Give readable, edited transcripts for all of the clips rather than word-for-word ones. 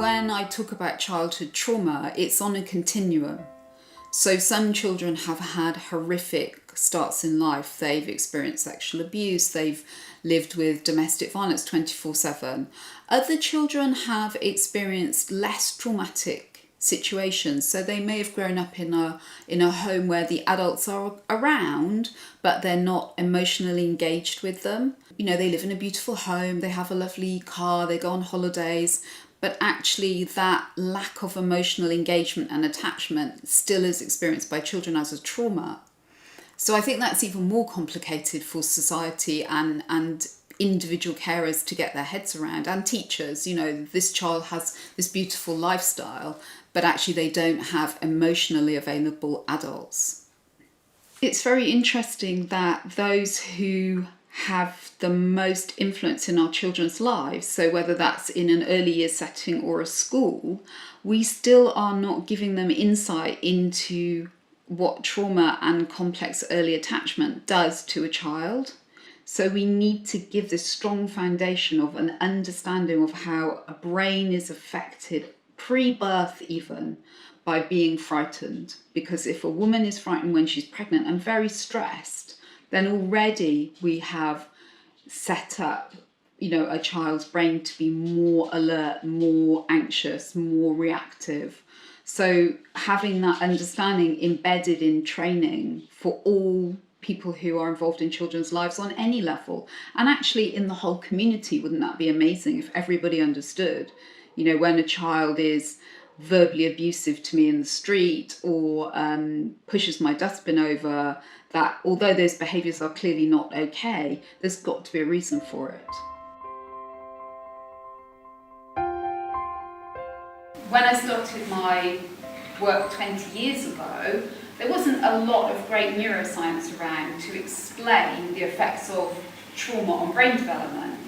When I talk about childhood trauma, it's on a continuum. So some children have had horrific starts in life. They've experienced sexual abuse, they've lived with domestic violence 24/7. Other children have experienced less traumatic situations. So they may have grown up in a home where the adults are around, but they're not emotionally engaged with them. You know, they live in a beautiful home, they have a lovely car, they go on holidays, but actually that lack of emotional engagement and attachment still is experienced by children as a trauma. So I think that's even more complicated for society and individual carers to get their heads around, and teachers. You know, this child has this beautiful lifestyle, but actually they don't have emotionally available adults. It's very interesting that those who have the most influence in our children's lives, so whether that's in an early years setting or a school, we still are not giving them insight into what trauma and complex early attachment does to a child. So we need to give this strong foundation of an understanding of how a brain is affected pre-birth even by being frightened. Because if a woman is frightened when she's pregnant and very stressed, then already we have set up, a child's brain to be more alert, more anxious, more reactive. So having that understanding embedded in training for all people who are involved in children's lives on any level, and actually in the whole community, wouldn't that be amazing if everybody understood, when a child is verbally abusive to me in the street or pushes my dustbin over, that although those behaviours are clearly not okay, there's got to be a reason for it. When I started my work 20 years ago, there wasn't a lot of great neuroscience around to explain the effects of trauma on brain development.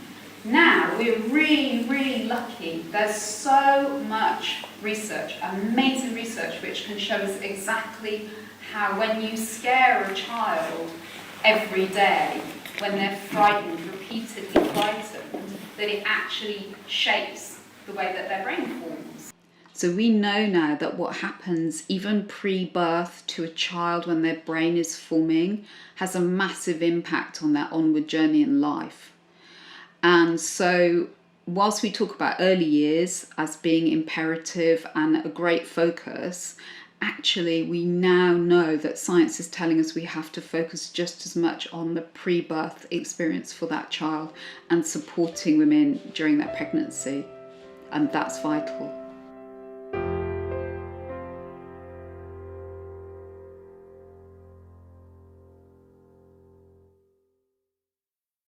Now we're really, really lucky. There's so much research, amazing research, which can show us exactly how when you scare a child every day, when they're frightened, repeatedly frightened, that it actually shapes the way that their brain forms. So we know now that what happens even pre-birth to a child when their brain is forming has a massive impact on their onward journey in life. And so whilst we talk about early years as being imperative and a great focus, actually we now know that science is telling us we have to focus just as much on the pre-birth experience for that child and supporting women during their pregnancy. And that's vital.